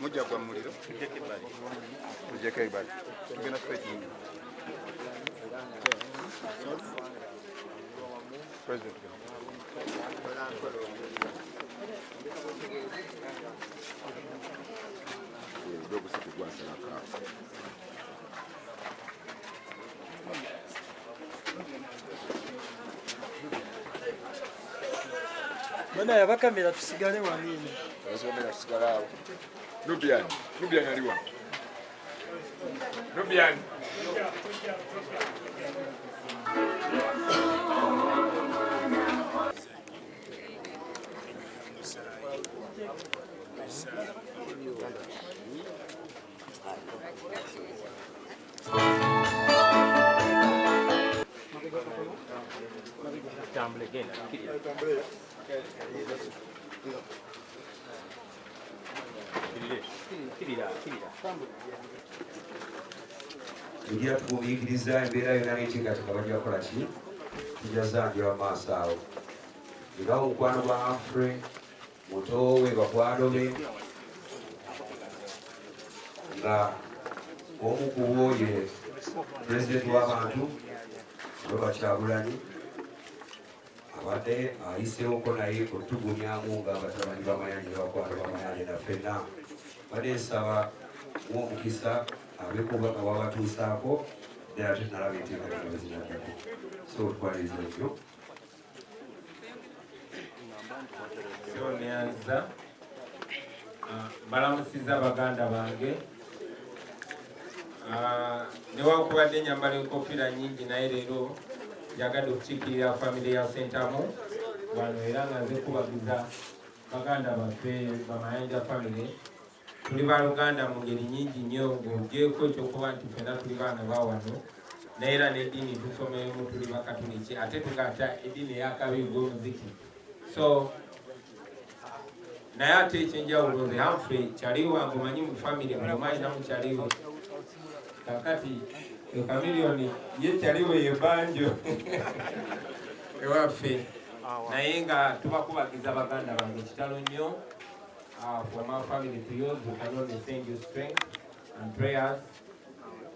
Mujja kwa muliro. Tujeke ibali. Tugenda straight in. President. Dogo siku kwa sana. Bana ya bakamera tusigale wanini. Tusigale tusigala. Nubian aliwa. Nubian. Tugira tukubiikiriza embeera yonna n'enteekateeka bajja kukola ki tujazanjibwa maaso awo nga omukwano gwa Hamphery muto we bakwano be nga omu ku bo ye pulezidenti w'abantu Robert Kyagulanyi abadde ayiseewoko naye kutugumyamu nga batabani b'amayanja bakwano b'amayanja na ffenna badde nsaba omukisa abekuba nga wabatuusaako ddala ate tunalaba enteekateeka bwe zinaddako so twaliriza nnyo nyanza balamusiza baganda bange newankubadde nyambala enkofiira nyingi naye leero njagadde okukiikirira famire ya Sentamu wano era nga nze kubagiza baganda baffe bamayanja famire tuli baluganda mu ngeri nyingi nnyo ng'ogyeko ekyokuba nti ffenna tuli baana ba wano naye era n'eddiini tusomemu tuli bakatuliki ate tugata eddiini ey'akabi g'omuziki so naye ate ekyenjawulo nze Hamphery kyali wange omanyi mu famire buli omu alina mukyaliwe kakati Chameleon ye kyaliwe ye banjo ewaffe naye nga tubakubagiza baganda bange ekitalo nnyo from our family to yours, we can only send you strength and prayers.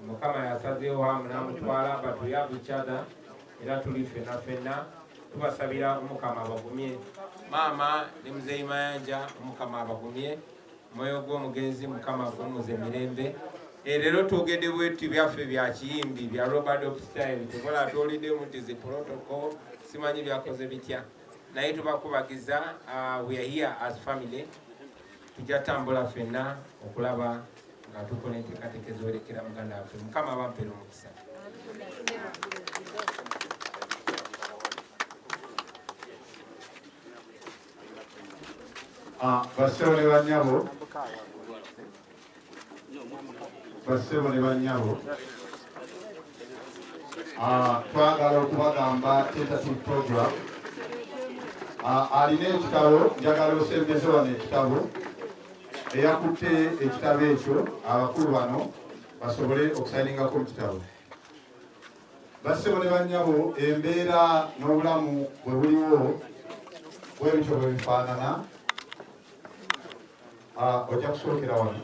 Mukama yasazeewo hamu n'amutwala, but we have each other. Era tuli ffenna tubasabira Omukama abagumye. Maama ne Muzeeyi Mayanja Omukama abagumye. Mwoyo gw'omugenzi Mukama agumuze emirembe. Leero twogedde bwetu byaffe bya kiyimbi bya Robert style. Tukola tuwuliddemu nti zi protocol simanyi byakoze bitya. Naye tubakubagiza, we are here as family. Tujja tambula ffenna okulaba nga tukola enteekateeka eziwerekera muganda waffe. Mukama abampeera omukisa. Bassebo ne bannyabo twagala okubagamba tentative program alina ekitabo njagala osembeze wano ekitabo eyakutte ekitabo ekyo abakulu bano basobole okusayiningako mu kitabo. Bassebo ne bannyabo embeera n'obulamu bwe buliwo bwe bityo bwe bifaanana ojja kusookera wano.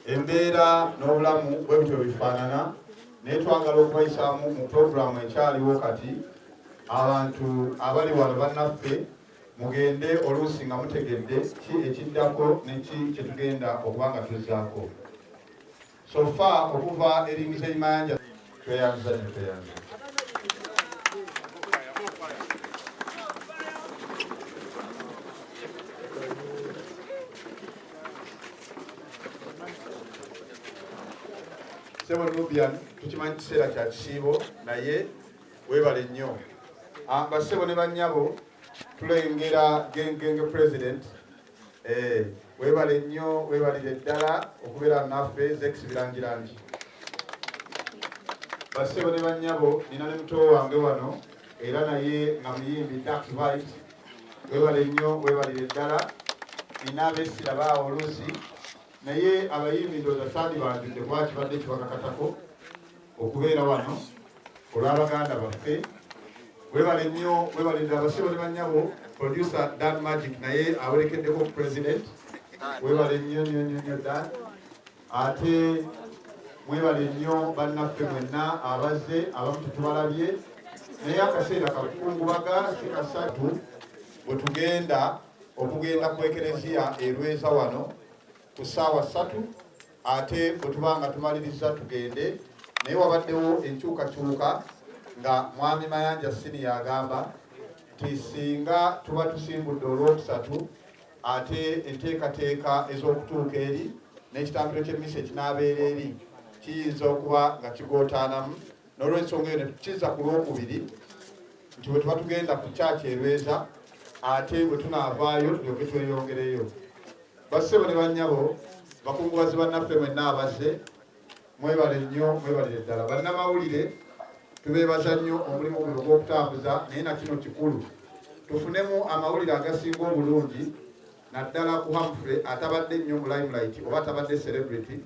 Embeera n'obulamu bwe bityo bifaanana naye twagala okubayisaamu mu puroguramu ekyaliwo kati abantu abali wano bannaffe mugende oluusi nga mutegedde ki ekiddako neki kyetugenda okuba nga tuzzaako. So far okuva eri Muzeeyi Mayanja tweyanza ne tweyanza. Sebo Nubian tukimanyi kiseera kya kisiibo naye weebale nnyo. Bassebo ne bannyabo tulengera gengenge president weebale nnyo weebalire ddala okubeera naffe Zex Birangirangi. Bassebo ne bannyabo nina ne muto wange wano era naye nga muyimbi Dax White weebale nnyo weebalire ddala. Nina abeesira baawo oluusi naye abayimbi ndowooza saadi banjudde kuba kibadde kibakakatako okubeera wano olw'abaganda baffe. Weebale nnyo weebalirira Bassebo ne bannyabo producer Dan Magic naye awerekeddeko president Webale nnyo ddala. Ate mwebale nnyo bannaffe mwenna abazze abamu tetubalabye naye akaseera kakukungubaga si kasatu bwe tugenda okugenda ku ekereziya erweza wano ku ssaawa 3 ate bwe tubanga tumaliriza tugende naye wabaddewo enkyukakyuka nga mwami Mayanja siniya agamba nti singa tuba tusimbudde olwokusatu ate enteekateeka ez'okutuuka eri n'ekitambiro ky'emmisa ekinaabeera eri kiyinza okuba nga kigootaanamu n'olwensonga eyo ne tukiza ku lwokubiri nti bwe tuba tugenda ku kyaki erweza ate bwe tunaavaayo tulyoke tweyongereyo. Bassebo ne bannyabo bakungubazi bannaffe mwenna abazze mwebale nnyo mwebalire ddala. Bannamawulire tubeebaza nnyo omulimu guno ogw'okutambuza naye na kino kikulu tufunemu amawulire agasinga obulungi naddala ku Hamphery atabadde nnyo mu limelight oba atabadde celebrity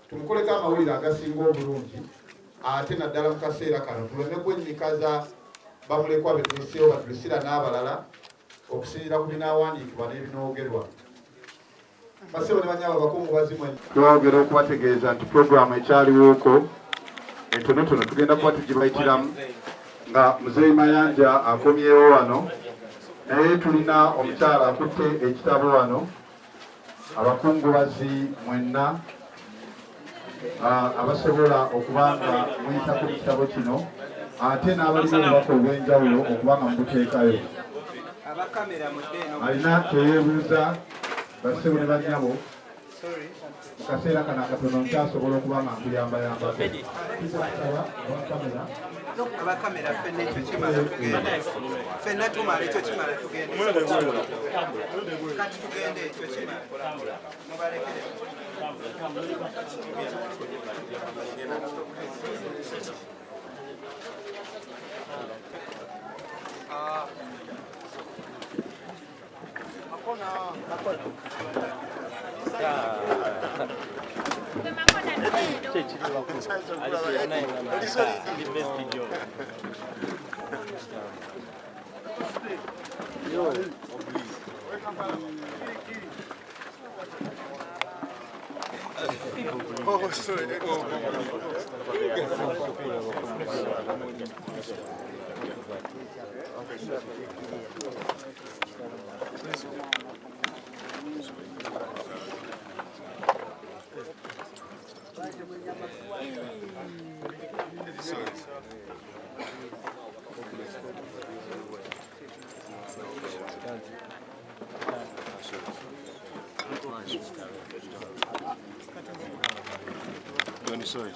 tumukoleko amawulire agasinga obulungi ate naddala mu kaseera kano tuleme kwenyikaza bamulekwa be tuliseewo batulisira n'abalala okusinziira ku binaawandiikibwa n'ebinoogerwa. Bassebo ne bannyabo abakungubazi mwenna twogera okubategeeza nti puroguramu ekyaliwooko entonotono tugenda kuba tugibayitiramu nga Muzeeyi Mayanja akomyewo wano naye tulina omukyala akutte ekitabo wano. Abakungubazi mwenna abasobola okubanga muyita ku kitabo kino ate n'abalina obubaka obw'enjawulo okubanga mubuteekayo. Alina teyeebuuza bassebo ne bannyabo mu kaseera kano akatono nkyasobola okuba nga nkuyambayambako. Abakamera ffenna ekyo kimala tugende. Ffenna tumala ekyo kimala tugende. Kati tugende ekyo kimala. Mubalekere. Oh, sorry. Sorry.